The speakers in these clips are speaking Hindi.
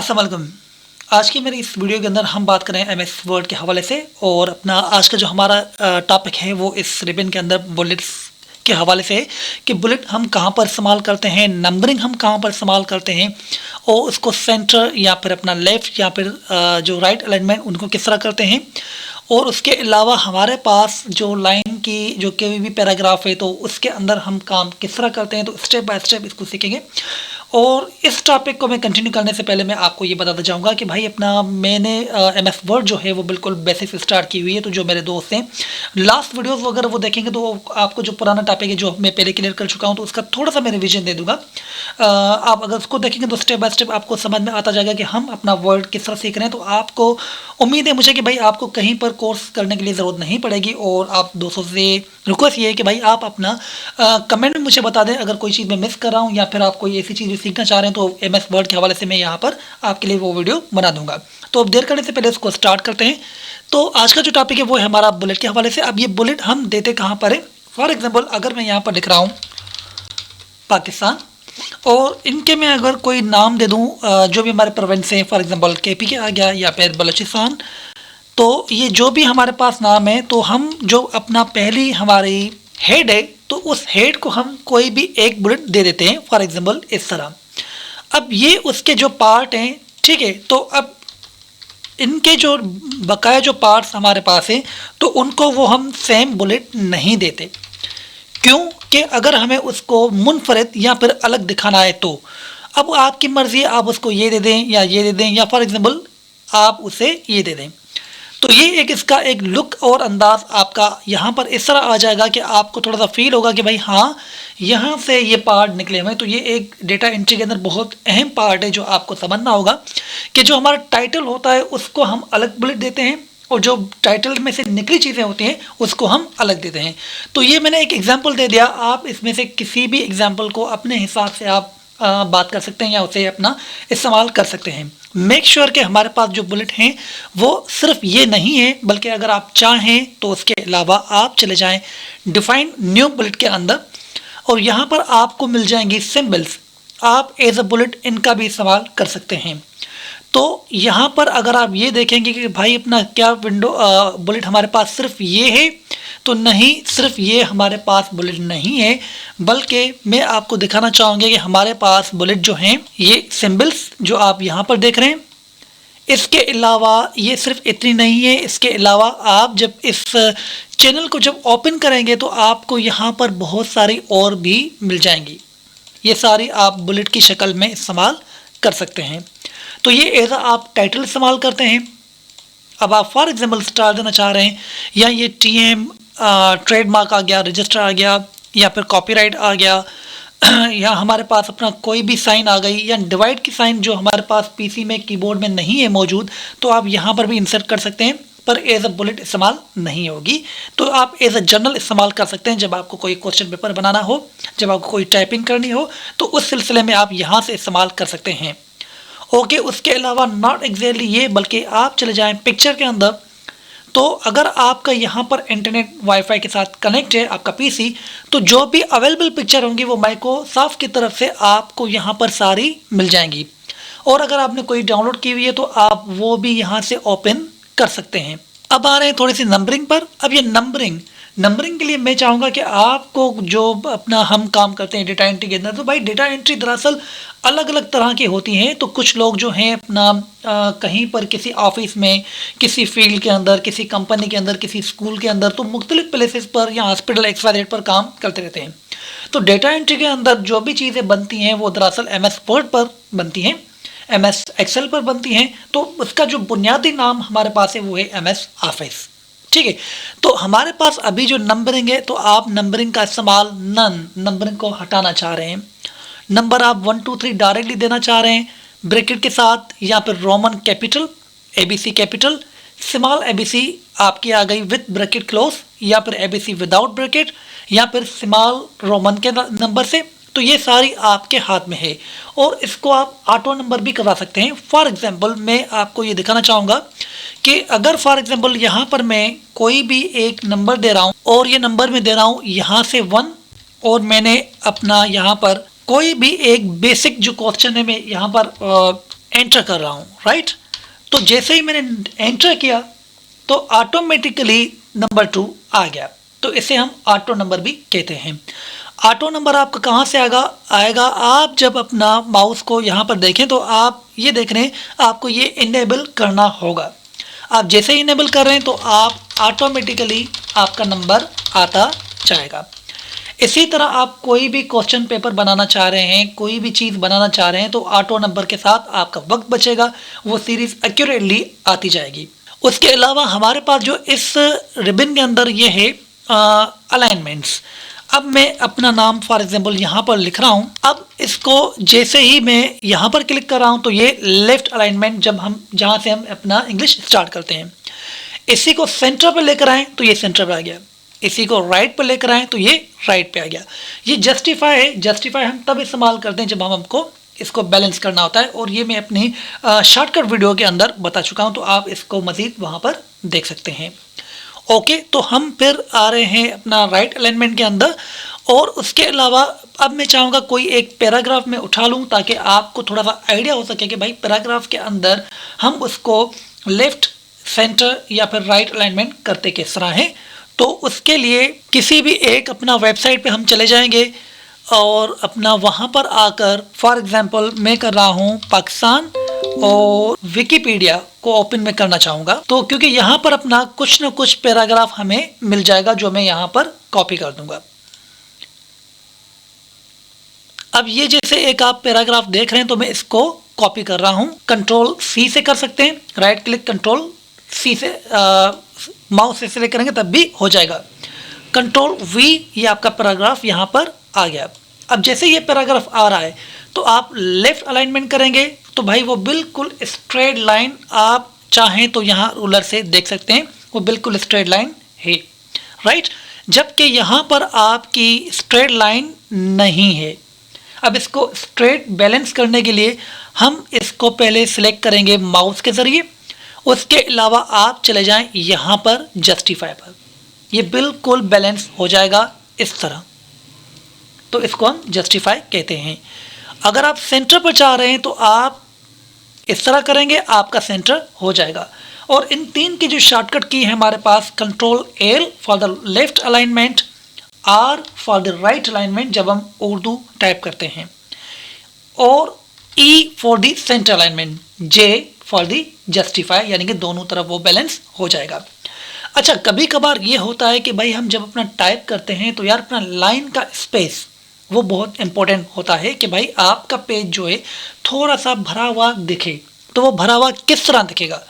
अस्सलाम वालेकुम। आज की मेरी इस वीडियो के अंदर हम बात करें एमएस वर्ड के हवाले से और अपना आज का जो हमारा टॉपिक है वो इस रिबन के अंदर बुलेट्स के हवाले से है कि बुलेट हम कहाँ पर इस्तेमाल करते हैं, नंबरिंग हम कहाँ पर इस्तेमाल करते हैं और उसको सेंटर या फिर अपना लेफ़्ट या फिर जो राइट अलाइनमेंट उनको किस तरह करते हैं। और उसके अलावा हमारे पास जो लाइन की जो कोई भी पैराग्राफ है तो उसके अंदर हम काम किस तरह करते हैं, तो स्टेप बाय स्टेप इसको सीखेंगे। और इस टॉपिक को मैं कंटिन्यू करने से पहले मैं आपको ये बताता जाऊंगा कि भाई अपना मैंने एमएस वर्ड जो है वो बिल्कुल बेसिक से स्टार्ट की हुई है। तो जो मेरे दोस्त हैं लास्ट वीडियोस वगैरह वो देखेंगे तो आपको जो पुराना टॉपिक है जो मैं पहले क्लियर कर चुका हूँ तो उसका थोड़ा सा मैं रिवीजन दे दूंगा। आप अगर उसको देखेंगे तो स्टेप बाय स्टेप आपको समझ में आता जाएगा कि हम अपना वर्ड किस तरह सीख रहे हैं। तो आपको उम्मीद है मुझे कि भाई आपको कहीं पर कोर्स करने के लिए ज़रूरत नहीं पड़ेगी। और आप दोस्तों से रिक्वेस्ट ये है कि भाई आप अपना कमेंट में मुझे बता दें अगर कोई चीज़ मैं मिस कर रहा हूँ या फिर आप कोई ऐसी चीज़ सीखना चाह रहे हैं तो एमएस वर्ड के हवाले से मैं यहाँ पर आपके लिए वो वीडियो बना दूंगा। तो अब देर करने से पहले इसको स्टार्ट करते हैं। तो आज का जो टॉपिक है वो है हमारा बुलेट के हवाले से। अब ये बुलेट हम देते कहाँ पर है, फॉर एग्जाम्पल अगर मैं यहाँ पर लिख रहा हूँ पाकिस्तान और इनके मैं अगर कोई नाम दे दूँ जो भी हमारे प्रोविंस हैं, फॉर एग्जाम्पल केपी के आ गया या फिर बलूचिस्तान, तो ये जो भी हमारे पास नाम है तो हम जो अपना पहली हमारी हेड है तो उस हेड को हम कोई भी एक बुलेट दे देते हैं, फॉर एग्जांपल इस तरह। अब ये उसके जो पार्ट हैं, ठीक है, तो अब इनके जो बकाया जो पार्ट्स हमारे पास हैं तो उनको वो हम सेम बुलेट नहीं देते। क्यों कि अगर हमें उसको मुनफरद या फिर अलग दिखाना है तो अब आपकी मर्ज़ी है, आप उसको ये दे दें या ये दे दें या फॉर एग्जांपल आप उसे ये दे दें। तो ये एक इसका एक लुक और अंदाज आपका यहाँ पर इस तरह आ जाएगा कि आपको थोड़ा सा फील होगा कि भाई हाँ यहाँ से ये पार्ट निकले हुए हैं। तो ये एक डेटा एंट्री के अंदर बहुत अहम पार्ट है जो आपको समझना होगा कि जो हमारा टाइटल होता है उसको हम अलग बुलेट देते हैं और जो टाइटल में से निकली चीज़ें होती हैं उसको हम अलग देते हैं। तो ये मैंने एक एग्जाम्पल दे दिया, आप इसमें से किसी भी एग्जाम्पल को अपने हिसाब से आप बात कर सकते हैं या उसे अपना इस्तेमाल कर सकते हैं। मेक श्योर कि हमारे पास जो बुलेट हैं वो सिर्फ ये नहीं है बल्कि अगर आप चाहें तो उसके अलावा आप चले जाएं डिफाइन न्यू बुलेट के अंदर और यहाँ पर आपको मिल जाएंगी सिंबल्स। आप एज अ बुलेट इनका भी इस्तेमाल कर सकते हैं। तो यहाँ पर अगर आप ये देखेंगे कि भाई अपना क्या विंडो बुलेट हमारे पास सिर्फ ये है, तो नहीं, सिर्फ ये हमारे पास बुलेट नहीं है बल्कि मैं आपको दिखाना चाहूँगा कि हमारे पास बुलेट जो हैं ये सिंबल्स जो आप यहाँ पर देख रहे हैं, इसके अलावा ये सिर्फ इतनी नहीं है। इसके अलावा आप जब इस चैनल को जब ओपन करेंगे तो आपको यहाँ पर बहुत सारी और भी मिल जाएंगी। ये सारी आप बुलेट की शक्ल में इस्तेमाल कर सकते हैं। तो ये एज आप टाइटल इस्तेमाल करते हैं। अब आप फॉर एग्जांपल स्टार देना चाह रहे हैं या ये टीएम ट्रेडमार्क आ गया, रजिस्टर आ गया या फिर कॉपीराइट आ गया या हमारे पास अपना कोई भी साइन आ गई या डिवाइड की साइन जो हमारे पास पीसी में कीबोर्ड में नहीं है मौजूद, तो आप यहाँ पर भी इंसर्ट कर सकते हैं पर एज अ बुलेट इस्तेमाल नहीं होगी। तो आप एज अ जर्नल इस्तेमाल कर सकते हैं जब आपको कोई क्वेश्चन पेपर बनाना हो, जब आपको कोई टाइपिंग करनी हो तो उस सिलसिले में आप यहाँ से इस्तेमाल कर सकते हैं। ओके, उसके अलावा नॉट एग्जैक्टली ये बल्कि आप चले जाएं पिक्चर के अंदर, तो अगर आपका यहाँ पर इंटरनेट वाईफाई के साथ कनेक्ट है आपका पीसी, तो जो भी अवेलेबल पिक्चर होंगी वो माइक्रोसॉफ्ट की तरफ से आपको यहाँ पर सारी मिल जाएंगी। और अगर आपने कोई डाउनलोड की हुई है तो आप वो भी यहाँ से ओपन कर सकते हैं। अब आ रहे हैं थोड़ी सी नंबरिंग पर। अब ये नंबरिंग के लिए मैं चाहूँगा कि आपको जो अपना हम काम करते हैं डेटा एंट्री के अंदर, तो भाई डेटा एंट्री दरअसल अलग अलग तरह की होती हैं। तो कुछ लोग जो हैं अपना कहीं पर किसी ऑफिस में, किसी फील्ड के अंदर, किसी कंपनी के अंदर, किसी स्कूल के अंदर, तो मुख्तलिफ प्लेसेस पर या हॉस्पिटल एक्सवाइजेड पर काम करते रहते हैं। तो डेटा एंट्री के अंदर जो भी चीज़ें बनती हैं वो दरअसल एमएस वर्ड पर बनती हैं, एमएस एक्सेल पर बनती हैं। तो उसका जो बुनियादी नाम हमारे पास है वो है एमएस ऑफिस, ठीक है। तो हमारे पास अभी जो नंबरिंग है तो आप नंबरिंग का इस्तेमाल नंबरिंग को हटाना चाह रहे हैं, नंबर आप 1 2 3 डायरेक्टली देना चाह रहे हैं ब्रैकेट के साथ, या फिर Roman capital ABC capital, small ABC आपकी आ गई विद ब्रैकेट क्लोज, या फिर एबीसी विदाउट ब्रैकेट, या फिर स्मॉल रोमन के नंबर से। तो ये सारी आपके हाथ में है और इसको आप ऑटो नंबर भी करवा सकते हैं। फॉर एग्जांपल मैं आपको ये दिखाना चाहूँगा कि अगर फॉर एग्जांपल यहाँ पर मैं कोई भी एक नंबर दे रहा हूँ और ये नंबर में दे रहा हूँ यहाँ से 1, और मैंने अपना यहाँ पर कोई भी एक बेसिक जो क्वेश्चन है मैं यहाँ पर एंटर कर रहा हूँ, राइट। तो जैसे ही मैंने एंटर किया तो ऑटोमेटिकली नंबर 2 आ गया। तो इसे हम ऑटो नंबर भी कहते हैं। ऑटो नंबर आपका कहाँ से आएगा, आप जब अपना माउस को यहाँ पर देखें तो आप ये देख रहे हैं, आपको ये इनेबल करना होगा। आप जैसे ही इनेबल कर रहे हैं तो आप ऑटोमेटिकली आपका नंबर आता जाएगा। इसी तरह आप कोई भी क्वेश्चन पेपर बनाना चाह रहे हैं, कोई भी चीज़ बनाना चाह रहे हैं, तो ऑटो नंबर के साथ आपका वक्त बचेगा, वो सीरीज़ एक्यूरेटली आती जाएगी। उसके अलावा हमारे पास जो इस रिबन के अंदर ये है अलाइनमेंट्स। अब मैं अपना नाम फॉर एग्जांपल यहाँ पर लिख रहा हूँ। अब इसको जैसे ही मैं यहाँ पर क्लिक कर रहा हूँ तो ये लेफ्ट अलाइनमेंट, जहाँ से हम अपना इंग्लिश स्टार्ट करते हैं। इसी को सेंटर पर लेकर आएँ तो ये सेंटर पर आ गया, इसी को राइट पर लेकर आएँ तो ये राइट पे आ गया। ये जस्टिफाई है, जस्टिफाई हम तब इस्तेमाल करते हैं जब हमको इसको बैलेंस करना होता है, और ये मैं अपनी शॉर्टकट वीडियो के अंदर बता चुका हूँ, तो आप इसको मज़ीद वहाँ पर देख सकते हैं। ओके, तो हम फिर आ रहे हैं अपना राइट अलाइनमेंट के अंदर, और उसके अलावा अब मैं चाहूँगा कोई एक पैराग्राफ में उठा लूँ ताकि आपको थोड़ा सा आइडिया हो सके कि भाई पैराग्राफ के अंदर हम उसको लेफ़्ट, सेंटर या फिर राइट अलाइनमेंट करते किस तरह हैं। तो उसके लिए किसी भी एक अपना वेबसाइट पे हम चले जाएंगे और अपना वहाँ पर आकर फॉर एग्जांपल मैं कर रहा हूँ पाकिस्तान, और विकिपीडिया को ओपन में करना चाहूँगा, तो क्योंकि यहाँ पर अपना कुछ न कुछ पैराग्राफ हमें मिल जाएगा जो मैं यहाँ पर कॉपी कर दूँगा। अब ये जैसे एक आप पैराग्राफ देख रहे हैं तो मैं इसको कॉपी कर रहा हूँ। कंट्रोल सी से कर सकते हैं, राइट क्लिक कंट्रोल सी से माउस से सिलेक्ट करेंगे तब भी हो जाएगा। कंट्रोल वी, ये आपका पैराग्राफ यहाँ पर आ गया। अब जैसे ये पैराग्राफ आ रहा है तो आप लेफ्ट अलाइनमेंट करेंगे तो भाई वो बिल्कुल स्ट्रेट लाइन, आप चाहें तो यहाँ रूलर से देख सकते हैं वो बिल्कुल स्ट्रेट लाइन है, राइट। जबकि यहाँ पर आपकी स्ट्रेट लाइन नहीं है। अब इसको स्ट्रेट बैलेंस करने के लिए हम इसको पहले सिलेक्ट करेंगे माउस के ज़रिए, उसके अलावा आप चले जाएं यहाँ पर जस्टिफाई पर, ये बिल्कुल बैलेंस हो जाएगा इस तरह, तो इसको हम जस्टिफाई कहते हैं। अगर आप सेंटर पर चाह रहे हैं तो आप इस तरह करेंगे, आपका सेंटर हो जाएगा। और इन तीन की जो शॉर्टकट की है हमारे पास, control L for the left alignment, R for the right alignment जब हम उर्दू टाइप करते हैं, और E for the centre alignment, J for the justify, यानी कि दोनों तरफ वो बैलेंस हो जाएगा। अच्छा, कभी कभार ये होता है कि भाई हम जब अपना टाइप करते हैं तो यार अपना लाइन का स्पेस वो बहुत इंपॉर्टेंट होता है कि भाई आपका पेज जो है थोड़ा सा भरा हुआ दिखे। तो वो भरा हुआ किस तरह दिखेगा?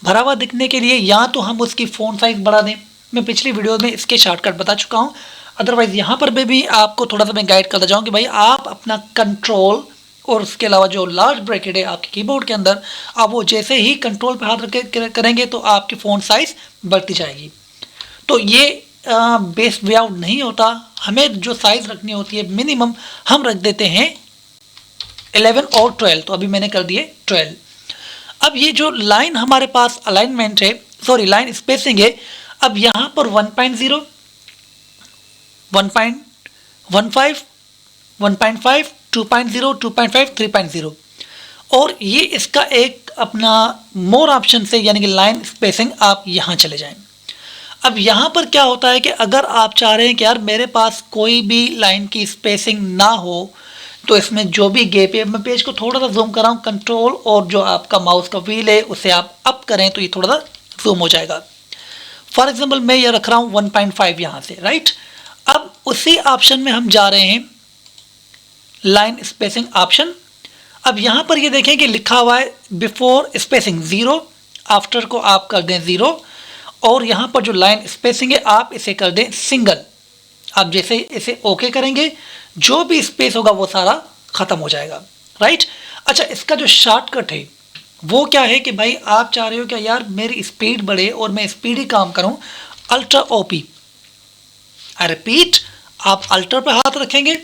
भरा हुआ दिखने के लिए या तो हम उसकी फ़ॉन्ट साइज़ बढ़ा दें, मैं पिछली वीडियो में इसके शॉर्टकट बता चुका हूँ। अदरवाइज़ यहाँ पर भी आपको थोड़ा सा मैं गाइड करता जाऊँ कि भाई आप अपना कंट्रोल और उसके अलावा जो लार्ज ब्रैकेट है आपके कीबोर्ड के अंदर, आप वो जैसे ही कंट्रोल पे हाथ रख के करेंगे तो आपकी फ़ॉन्ट साइज़ बढ़ती जाएगी। तो ये बेस वे आउट नहीं होता, हमें जो साइज़ रखनी होती है मिनिमम हम रख देते हैं 11 और 12, तो अभी मैंने कर दिए 12। अब ये जो लाइन हमारे पास अलाइनमेंट है, सॉरी लाइन स्पेसिंग है, अब यहाँ पर 1.0, 1.15, 1.5, 2.0, 2.5, 3.0, और ये इसका एक अपना मोर ऑप्शन से यानी कि लाइन स्पेसिंग आप यहाँ चले जाएं। अब यहाँ पर क्या होता है कि अगर आप चाह रहे हैं कि यार मेरे पास कोई भी लाइन की स्पेसिंग ना हो, तो इसमें जो भी गैप है, मैं पेज को थोड़ा सा जूम कर रहा हूँ, कंट्रोल और जो आपका माउस का व्हील है उसे आप अप करें तो ये थोड़ा सा जूम हो जाएगा। फॉर एग्जांपल मैं ये रख रहा हूँ 1.5 यहाँ से, राइट। अब उसी ऑप्शन में हम जा रहे हैं लाइन स्पेसिंग ऑप्शन। अब यहाँ पर ये देखें कि लिखा हुआ है बिफोर स्पेसिंग 0, आफ्टर को आप कर दें 0, और यहाँ पर जो लाइन स्पेसिंग है आप इसे कर दें सिंगल। आप जैसे इसे ओके करेंगे जो भी स्पेस होगा वो सारा ख़त्म हो जाएगा, राइट। अच्छा, इसका जो शॉर्टकट है वो क्या है कि भाई आप चाह रहे हो कि यार मेरी स्पीड बढ़े और मैं स्पीडी काम करूं, अल्ट्रा ओपी। आई रिपीट, आप अल्टर पर हाथ रखेंगे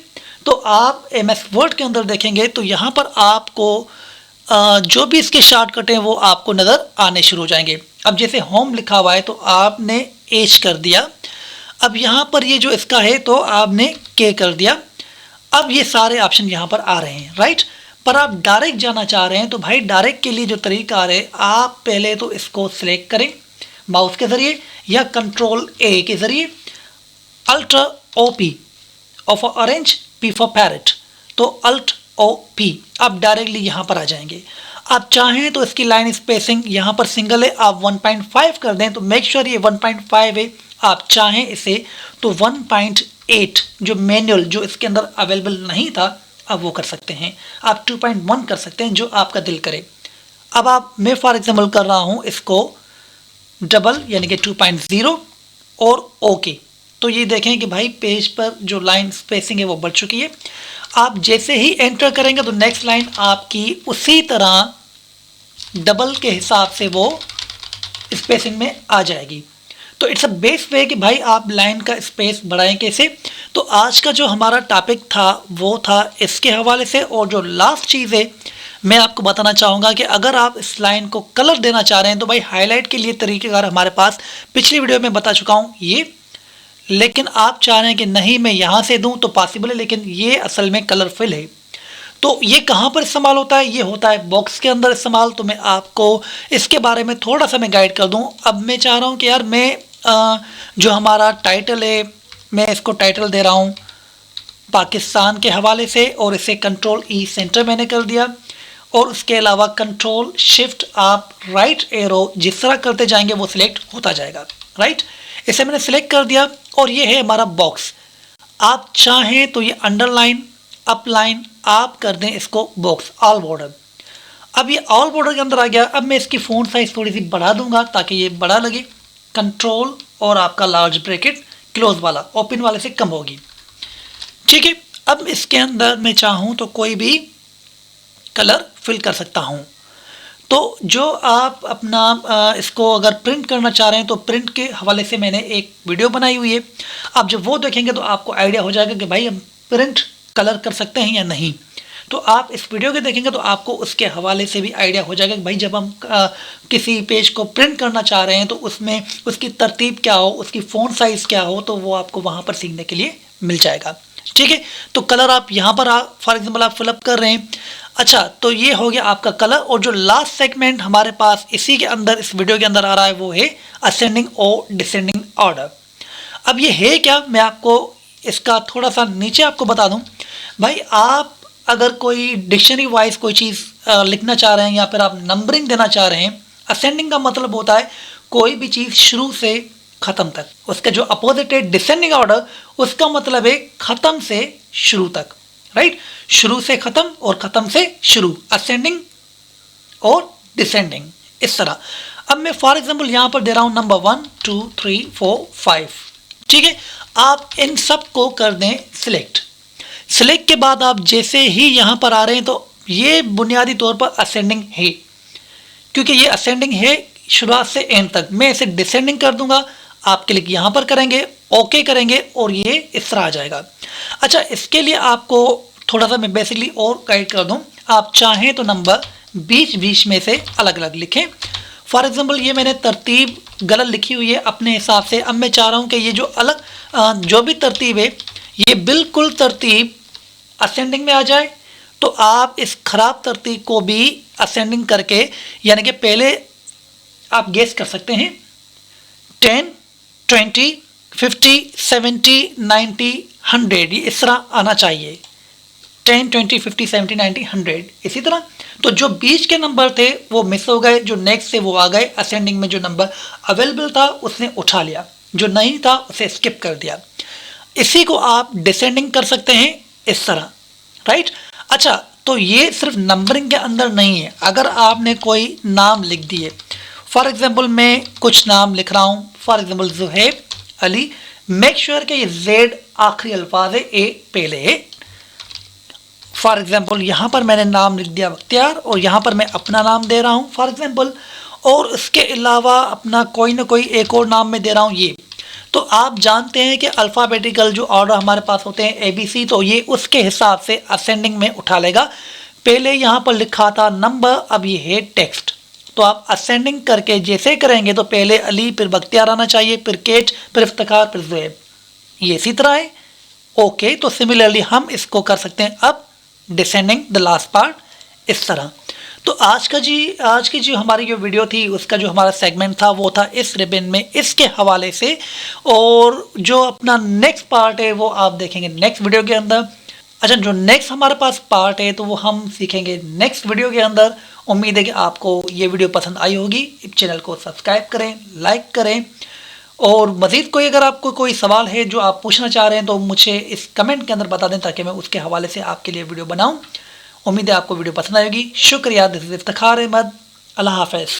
तो आप MS वर्ड के अंदर देखेंगे तो यहाँ पर आपको जो भी इसके शॉर्टकट हैं वो आपको नज़र आने शुरू हो जाएंगे। अब जैसे होम लिखा हुआ है तो आपने एच कर दिया, अब यहाँ पर ये जो इसका है तो आपने के कर दिया। अब ये सारे ऑप्शन यहाँ पर आ रहे हैं, राइट। पर आप डायरेक्ट जाना चाह रहे हैं तो भाई डायरेक्ट के लिए जो तरीका है, आप पहले तो इसको सिलेक्ट करें माउस के ज़रिए या कंट्रोल ए के ज़रिए, alt O P, of orange, P for parrot, तो अल्ट ओ पी, आप डायरेक्टली यहाँ पर आ जाएंगे। आप चाहें तो इसकी लाइन स्पेसिंग यहाँ पर सिंगल है, आप 1.5 कर दें तो मेक श्योर ये 1.5 है। आप चाहें इसे तो 1.8 जो मैनुअल जो इसके अंदर अवेलेबल नहीं था आप वो कर सकते हैं, आप 2.1 कर सकते हैं, जो आपका दिल करे। अब आप मैं फॉर एग्जाम्पल कर रहा हूँ इसको डबल यानी कि 2.0 और ओके। तो ये देखें कि भाई पेज पर जो लाइन स्पेसिंग है वो बढ़ चुकी है। आप जैसे ही एंटर करेंगे तो नेक्स्ट लाइन आपकी उसी तरह डबल के हिसाब से वो स्पेसिंग में आ जाएगी। तो इट्स अ बेस्ट वे कि भाई आप लाइन का स्पेस बढ़ाएं कैसे। तो आज का जो हमारा टॉपिक था वो था इसके हवाले से। और जो लास्ट चीज़ है मैं आपको बताना चाहूँगा कि अगर आप इस लाइन को कलर देना चाह रहे हैं तो भाई हाईलाइट के लिए तरीक़ेकार हमारे पास पिछली वीडियो में बता चुका हूँ ये, लेकिन आप चाह रहे हैं कि नहीं मैं यहाँ से दूँ तो पॉसिबल है, लेकिन ये असल में कलरफुल है। तो ये कहाँ पर इस्तेमाल होता है, ये होता है बॉक्स के अंदर इस्तेमाल। तो मैं आपको इसके बारे में थोड़ा सा मैं गाइड कर दूँ। अब मैं चाह रहा हूँ कि यार मैं जो हमारा टाइटल है मैं इसको टाइटल दे रहा हूँ पाकिस्तान के हवाले से, और इसे कंट्रोल ई सेंटर मैंने कर दिया। और उसके अलावा कंट्रोल शिफ्ट आप राइट एरो जिस तरह करते जाएंगे वो सिलेक्ट होता जाएगा, राइट। इसे मैंने सिलेक्ट कर दिया और ये है हमारा बॉक्स। आप चाहें तो ये अंडरलाइन अपलाइन आप कर दें इसको बॉक्स ऑल बॉर्डर। अब ये ऑल बॉर्डर के अंदर आ गया। अब मैं इसकी फ़ॉन्ट साइज़ थोड़ी सी बढ़ा दूंगा ताकि ये बड़ा लगे। कंट्रोल और आपका लार्ज ब्रैकेट क्लोज वाला ओपन वाले से कम होगी, ठीक है। अब इसके अंदर मैं चाहूँ तो कोई भी कलर फिल कर सकता हूँ। तो जो आप अपना इसको अगर प्रिंट करना चाह रहे हैं तो प्रिंट के हवाले से मैंने एक वीडियो बनाई हुई है। आप जब वो देखेंगे तो आपको आइडिया हो जाएगा कि भाई हम प्रिंट कलर कर सकते हैं या नहीं। तो आप इस वीडियो के देखेंगे तो आपको उसके हवाले से भी आइडिया हो जाएगा कि भाई जब हम किसी पेज को प्रिंट करना चाह रहे हैं तो उसमें उसकी तरतीब क्या हो, उसकी फ़ॉन्ट साइज़ क्या हो, तो वो आपको वहाँ पर सीखने के लिए मिल जाएगा, ठीक है। तो कलर आप यहाँ पर फॉर एग्जाम्पल आप फिलअप कर रहे हैं। अच्छा, तो ये हो गया आपका कलर। और जो लास्ट सेगमेंट हमारे पास इसी के अंदर इस वीडियो के अंदर आ रहा है वो है असेंडिंग और डिसेंडिंग ऑर्डर। अब ये है क्या, मैं आपको इसका थोड़ा सा नीचे आपको बता दूं। भाई आप अगर कोई डिक्शनरी वाइज कोई चीज़ लिखना चाह रहे हैं या फिर आप नंबरिंग देना चाह रहे हैं, असेंडिंग का मतलब होता है कोई भी चीज़ शुरू से ख़त्म तक। उसका जो अपोजिट है डिसेंडिंग ऑर्डर, उसका मतलब है ख़त्म से शुरू तक, राइट। शुरू से ख़त्म और ख़त्म से शुरू, असेंडिंग और डिसेंडिंग, इस तरह। अब मैं फॉर एग्जांपल यहाँ पर दे रहा हूँ नंबर 1 2 3 4 5, ठीक है। आप इन सब को कर दें सिलेक्ट। सिलेक्ट के बाद आप जैसे ही यहाँ पर आ रहे हैं तो ये बुनियादी तौर पर असेंडिंग है, क्योंकि ये असेंडिंग है शुरुआत से एंड तक। मैं इसे डिसेंडिंग कर दूंगा, आप क्लिक यहाँ पर करेंगे, ओके करेंगे और ये इस तरह आ जाएगा। अच्छा, इसके लिए आपको थोड़ा सा मैं बेसिकली और गाइड कर दूं। आप चाहें तो नंबर बीच बीच में से अलग अलग लिखें। फॉर एग्जांपल ये मैंने तरतीब गलत लिखी हुई है अपने हिसाब से। अब मैं चाह रहा हूँ कि ये जो अलग जो भी तरतीब है ये बिल्कुल तरतीब असेंडिंग में आ जाए। तो आप इस ख़राब तरतीब को भी असेंडिंग करके, यानी कि पहले आप गेस कर सकते हैं 10 20 50 70 90 100, ये इस तरह आना चाहिए। 10 20 50 70 90 100 इसी तरह। तो जो बीच के नंबर थे वो मिस हो गए, जो नेक्स्ट से वो आ गए। असेंडिंग में जो नंबर अवेलेबल था उसने उठा लिया, जो नहीं था उसे स्किप कर दिया। इसी को आप डिसेंडिंग कर सकते हैं इस तरह, राइट। अच्छा, तो ये सिर्फ नंबरिंग के अंदर नहीं है। अगर आपने कोई नाम लिख दिए, फॉर एग्जाम्पल मैं कुछ नाम लिख रहा हूँ, for example Zuhaib Ali, make sure कि ये जेड आखिरी अल्फाज है, ए पहले है। फॉर एग्जाम्पल यहाँ पर मैंने नाम लिख दिया बख्तियार और यहाँ पर मैं अपना नाम दे रहा हूँ फॉर एग्जाम्पल, और उसके अलावा अपना कोई ना कोई एक और नाम मैं दे रहा हूँ ये। तो आप जानते हैं कि अल्फ़ाबेटिकल जो ऑर्डर हमारे पास होते हैं ABC, तो ये उसके हिसाब से असेंडिंग में उठा लेगा। पहले यहाँ पर लिखा था नंबर, अब ये है टेक्स्ट। तो आप असेंडिंग करके जैसे करेंगे तो पहले अली, फिर बख्तियार आना चाहिए, फिर केट, फिर इफ्तिखार, फिर ज़ुहैब, ये इसी तरह है। ओके, तो सिमिलरली हम इसको कर सकते हैं अब डिसेंडिंग द लास्ट पार्ट इस तरह। तो आज की जो हमारी जो वीडियो थी उसका जो हमारा सेगमेंट था वो था इस रिबन में इसके हवाले से, और जो अपना नेक्स्ट पार्ट है वो आप देखेंगे नेक्स्ट वीडियो के अंदर। अच्छा, जो नेक्स्ट हमारे पास पार्ट है तो वो हम सीखेंगे नेक्स्ट वीडियो के अंदर। उम्मीद है कि आपको ये वीडियो पसंद आई होगी। चैनल को सब्सक्राइब करें, लाइक करें, और मज़ीद कोई अगर आपको कोई सवाल है जो आप पूछना चाह रहे हैं तो मुझे इस कमेंट के अंदर बता दें ताकि मैं उसके हवाले से आपके लिए वीडियो बनाऊं। उम्मीद है आपको वीडियो पसंद आएगी। शुक्रिया। This is Iftikhar Ahmed. अल्लाह हाफ़िज़।